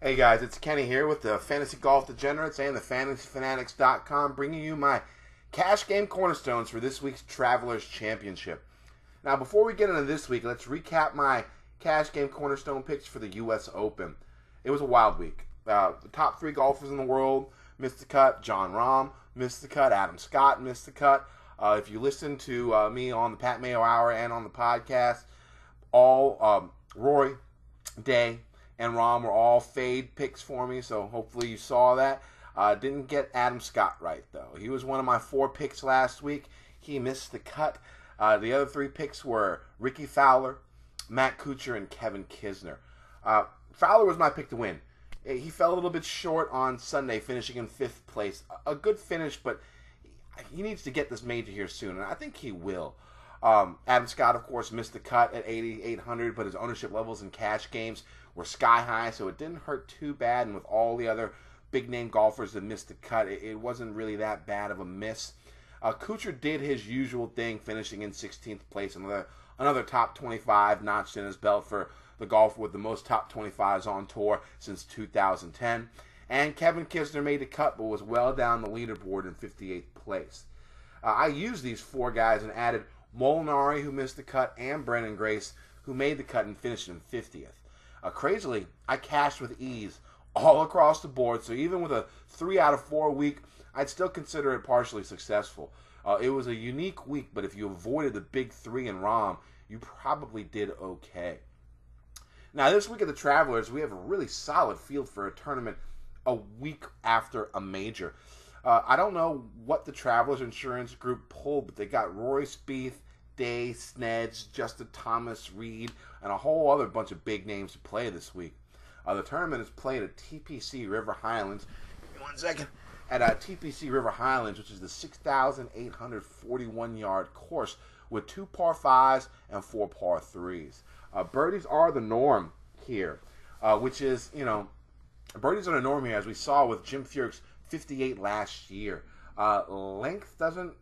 Hey guys, it's Kenny here with the Fantasy Golf Degenerates and the FantasyFanatics.com, bringing you my cash game cornerstones for this week's Travelers Championship. Now, before we get into this week, let's recap my cash game cornerstone picks for the U.S. Open. It was a wild week. The top three golfers in the world missed the cut. Jon Rahm missed the cut. Adam Scott missed the cut. If you listen to me on the Pat Mayo Hour and on the podcast, all Rory, Day, and Rahm were all fade picks for me, so hopefully you saw that. Didn't get Adam Scott right, though. He was one of my 4 picks last week. He missed the cut. The other 3 picks were Ricky Fowler, Matt Kuchar, and Kevin Kisner. Fowler was my pick to win. He fell a little bit short on Sunday, finishing in 5th place. A good finish, but he needs to get this major here soon, and I think he will. Adam Scott, of course, missed the cut at 8,800, but his ownership levels in cash games were sky high, so it didn't hurt too bad. And with all the other big-name golfers that missed the cut, it wasn't really that bad of a miss. Kuchar did his usual thing, finishing in 16th place, another top 25 notched in his belt for the golfer with the most top 25s on tour since 2010. And Kevin Kisner made the cut, but was well down the leaderboard in 58th place. I used these 4 guys and added Molinari, who missed the cut, and Brennan Grace, who made the cut and finished in 50th. Crazily, I cashed with ease all across the board, so even with a 3 out of 4 week, I'd still consider it partially successful. It was a unique week, but if you avoided the big 3 in Rahm, you probably did okay. Now, this week at the Travelers, we have a really solid field for a tournament a week after a major. I don't know what the Travelers Insurance Group pulled, but they got Rory Spieth, Day, Snedge, Justin Thomas, Reed, and a whole other bunch of big names to play this week. The tournament is played at TPC River Highlands. Give me 1 second. At TPC River Highlands, which is the 6,841-yard course with 2 par 5s and 4 par 3s. Birdies are the norm here, which is, birdies are the norm here, as we saw with Jim Furyk's 58 last year. Length isn't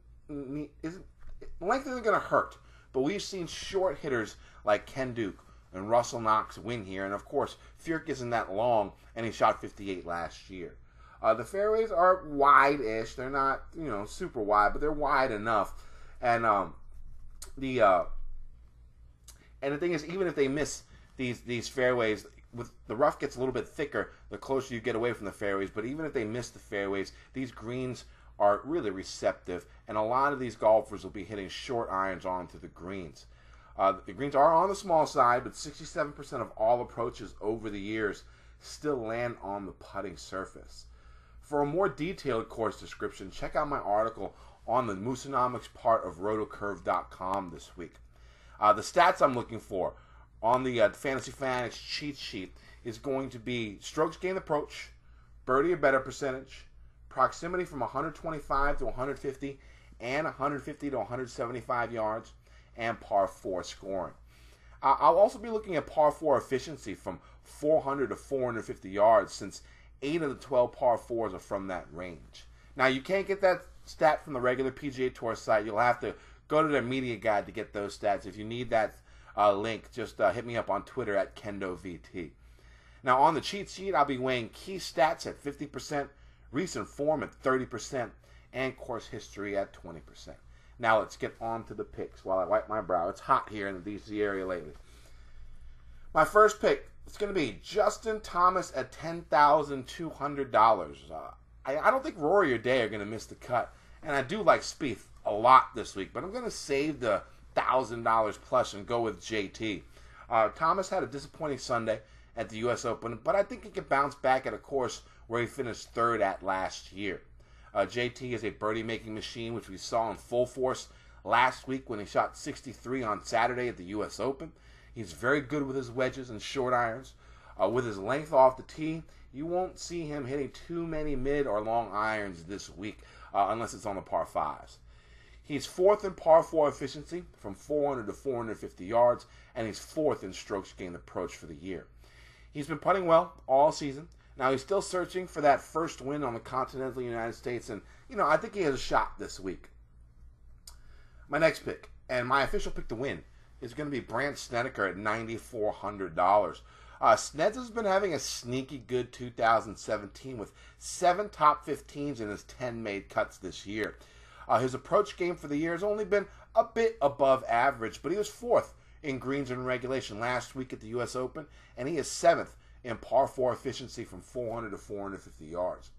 going to hurt, but we've seen short hitters like Ken Duke and Russell Knox win here, and of course Furyk isn't that long, and he shot 58 last year. The fairways are wide-ish. They're not super wide, but they're wide enough, and the thing is, even if they miss these fairways, with the rough gets a little bit thicker the closer you get away from the fairways, but even if they miss the fairways, these greens are really receptive, and a lot of these golfers will be hitting short irons onto the greens. The greens are on the small side, but 67% of all approaches over the years still land on the putting surface. For a more detailed course description, check out my article on the Moosonomics part of rotocurve.com this week. The stats I'm looking for on the Fantasy Fanatics cheat sheet is going to be strokes gained approach, birdie or better percentage, proximity from 125 to 150 and 150 to 175 yards, and par 4 scoring. I'll also be looking at par 4 efficiency from 400 to 450 yards, since 8 of the 12 par 4s are from that range. Now, you can't get that stat from the regular PGA Tour site. You'll have to go to their media guide to get those stats. If you need that link, just hit me up on Twitter at KendoVT. Now, on the cheat sheet, I'll be weighing key stats at 50%, recent form at 30%, and course history at 20%. Now, let's get on to the picks while I wipe my brow. It's hot here in the D.C. area lately. My first pick, it's going to be Justin Thomas at $10,200. I don't think Rory or Day are going to miss the cut, and I do like Spieth a lot this week, but I'm going to save the $1,000 plus and go with JT. Thomas had a disappointing Sunday at the U.S. Open, but I think he can bounce back at a course where he finished 3rd at last year. JT is a birdie-making machine, which we saw in full force last week when he shot 63 on Saturday at the U.S. Open. He's very good with his wedges and short irons. With his length off the tee, you won't see him hitting too many mid or long irons this week, unless it's on the par 5s. He's 4th in par 4 efficiency from 400 to 450 yards, and he's 4th in strokes gained approach for the year. He's been putting well all season. Now, he's still searching for that first win on the continental United States, and, I think he has a shot this week. My next pick, and my official pick to win, is going to be Brandt Snedeker at $9,400. Sneds has been having a sneaky good 2017 with 7 top 15s in his 10 made cuts this year. His approach game for the year has only been a bit above average, but he was 4th in greens in regulation last week at the U.S. Open, and he is 7th in par 4 efficiency from 400 to 450 yards.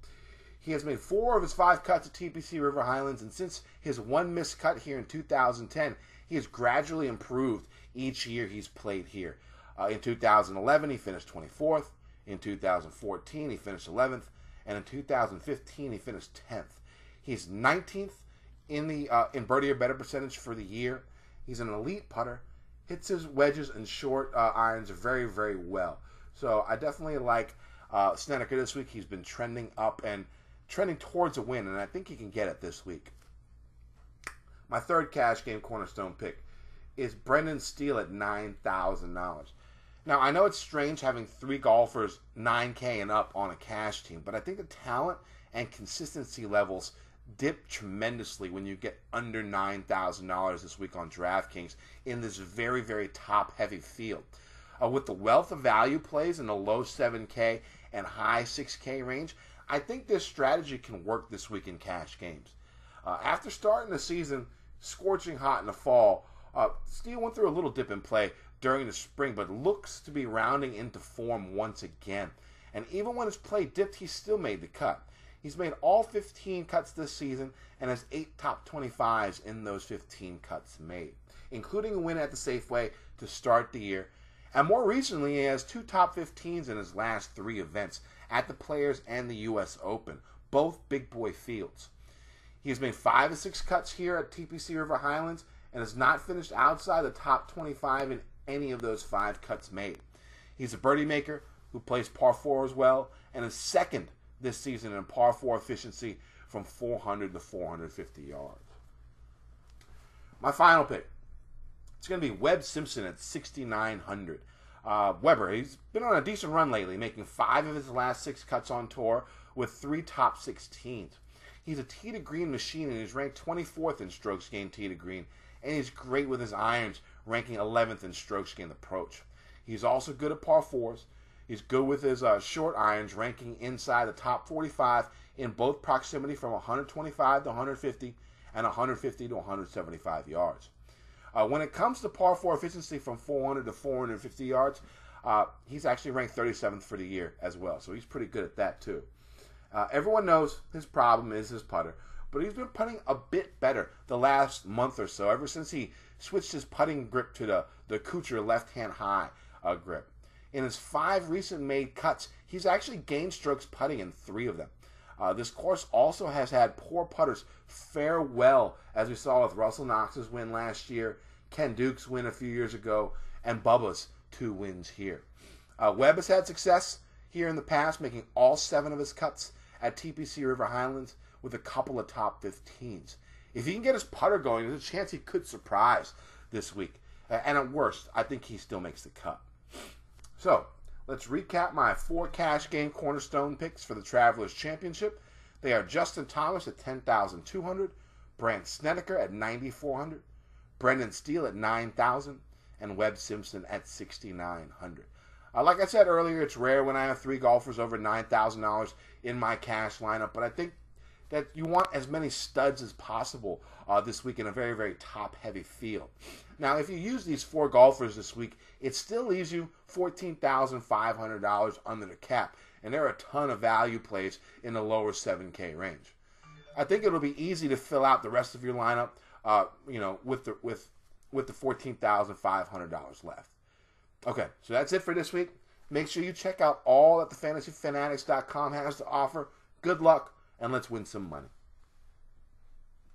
He has made 4 of his 5 cuts at TPC River Highlands, and since his one missed cut here in 2010, he has gradually improved each year he's played here. In 2011, he finished 24th. In 2014, he finished 11th. And in 2015, he finished 10th. He's 19th in birdie or better percentage for the year. He's an elite putter. Hits his wedges and short irons very, very well. So I definitely like Snedeker this week. He's been trending up and trending towards a win, and I think he can get it this week. My third cash game cornerstone pick is Brendan Steele at $9,000. Now, I know it's strange having 3 golfers $9K and up on a cash team, but I think the talent and consistency levels dip tremendously when you get under $9,000 this week on DraftKings in this very, very top-heavy field. With the wealth of value plays in the low 7K and high 6K range, I think this strategy can work this week in cash games. After starting the season scorching hot in the fall, Steele went through a little dip in play during the spring, but looks to be rounding into form once again. And even when his play dipped, he still made the cut. He's made all 15 cuts this season and has 8 top 25s in those 15 cuts made, including a win at the Safeway to start the year. And more recently, he has 2 top 15s in his last 3 events at the Players and the U.S. Open, both big boy fields. He has made 5 of 6 cuts here at TPC River Highlands and has not finished outside the top 25 in any of those 5 cuts made. He's a birdie maker who plays par 4 as well and is 2nd this season in par 4 efficiency from 400 to 450 yards. My final pick, it's going to be Webb Simpson at 6,900. Webber, he's been on a decent run lately, making 5 of his last 6 cuts on tour with 3 top 16s. He's a tee to green machine and he's ranked 24th in strokes gained tee to green, and he's great with his irons, ranking 11th in strokes gained approach. He's also good at par 4s. He's good with his short irons, ranking inside the top 45 in both proximity from 125 to 150 and 150 to 175 yards. When it comes to par 4 efficiency from 400 to 450 yards, he's actually ranked 37th for the year as well, so he's pretty good at that too. Everyone knows his problem is his putter, but he's been putting a bit better the last month or so, ever since he switched his putting grip to the Kuchar left-hand high grip. In his 5 recent made cuts, he's actually gained strokes putting in 3 of them. This course also has had poor putters fare well, as we saw with Russell Knox's win last year, Ken Duke's win a few years ago, and Bubba's 2 wins here. Webb has had success here in the past, making all 7 of his cuts at TPC River Highlands with a couple of top 15s. If he can get his putter going, there's a chance he could surprise this week. And at worst, I think he still makes the cut. So, let's recap my 4 cash game cornerstone picks for the Travelers Championship. They are Justin Thomas at $10,200, Brandt Snedeker at $9,400, Brendan Steele at $9,000, and Webb Simpson at $6,900. Like I said earlier, it's rare when I have 3 golfers over $9,000 in my cash lineup, but I think that you want as many studs as possible this week in a very, very top-heavy field. Now, if you use these 4 golfers this week, it still leaves you $14,500 under the cap, and there are a ton of value plays in the lower 7K range. I think it'll be easy to fill out the rest of your lineup, with the $14,500 left. Okay, so that's it for this week. Make sure you check out all that thefantasyfanatics.com has to offer. Good luck, and let's win some money.